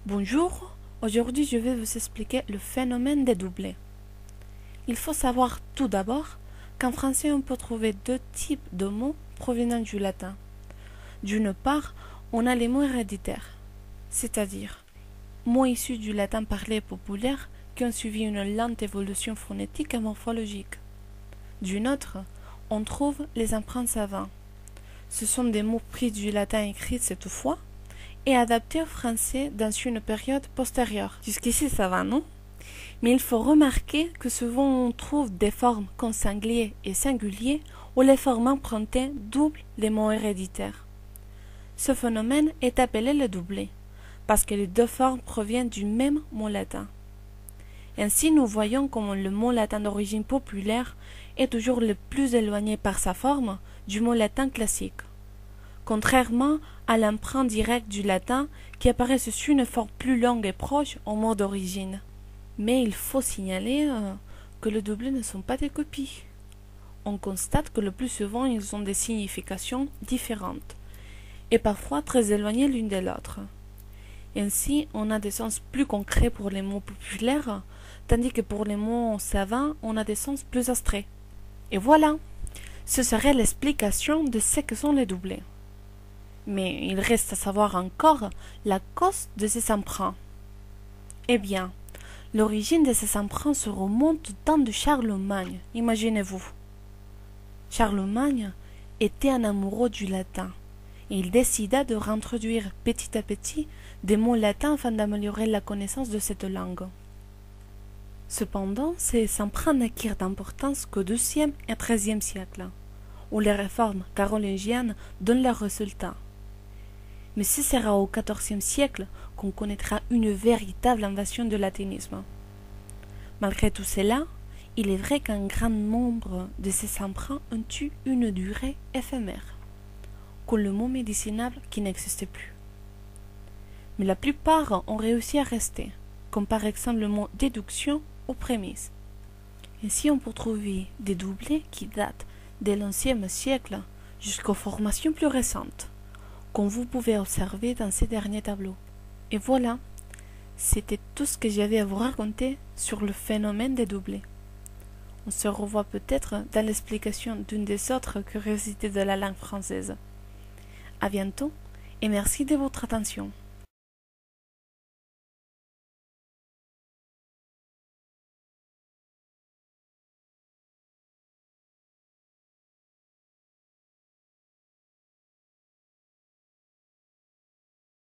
Bonjour, aujourd'hui je vais vous expliquer le phénomène des doublés. Il faut savoir tout d'abord qu'en français on peut trouver deux types de mots provenant du latin. D'une part, on a les mots héréditaires, c'est-à-dire mots issus du latin parlé populaire qui ont suivi une lente évolution phonétique et morphologique. D'une autre, on trouve les emprunts savants. Ce sont des mots pris du latin écrit cette fois et adaptés au français dans une période postérieure. Jusqu'ici ça va, non? Mais il faut remarquer que souvent on trouve des formes comme singulier et singulier où les formes empruntées doublent les mots héréditaires. Ce phénomène est appelé le doublé, parce que les deux formes proviennent du même mot latin. Ainsi nous voyons comment le mot latin d'origine populaire est toujours le plus éloigné par sa forme du mot latin classique, contrairement à l'emprunt direct du latin qui apparaît sous une forme plus longue et proche au mot d'origine. Mais il faut signaler que les doublés ne sont pas des copies. On constate que le plus souvent ils ont des significations différentes et parfois très éloignées l'une de l'autre. Ainsi, on a des sens plus concrets pour les mots populaires, tandis que pour les mots savants, on a des sens plus abstraits. Et voilà, ce serait l'explication de ce que sont les doublés. Mais il reste à savoir encore la cause de ces emprunts. Eh bien, l'origine de ces emprunts se remonte au temps de Charlemagne, imaginez-vous. Charlemagne était un amoureux du latin, et il décida de réintroduire petit à petit des mots latins afin d'améliorer la connaissance de cette langue. Cependant, ces emprunts n'acquirent d'importance qu'au XIIe et XIIIe siècle, où les réformes carolingiennes donnent leurs résultats. Mais ce sera au XIVe siècle qu'on connaîtra une véritable invasion de latinisme. Malgré tout cela, il est vrai qu'un grand nombre de ces emprunts ont eu une durée éphémère, comme le mot médicinal qui n'existe plus. Mais la plupart ont réussi à rester, comme par exemple le mot déduction ou prémisse. Ainsi on peut trouver des doublés qui datent de l'Xe siècle jusqu'aux formations plus récentes, comme vous pouvez observer dans ces derniers tableaux. Et voilà, c'était tout ce que j'avais à vous raconter sur le phénomène des doublés. On se revoit peut-être dans l'explication d'une des autres curiosités de la langue française. À bientôt et merci de votre attention.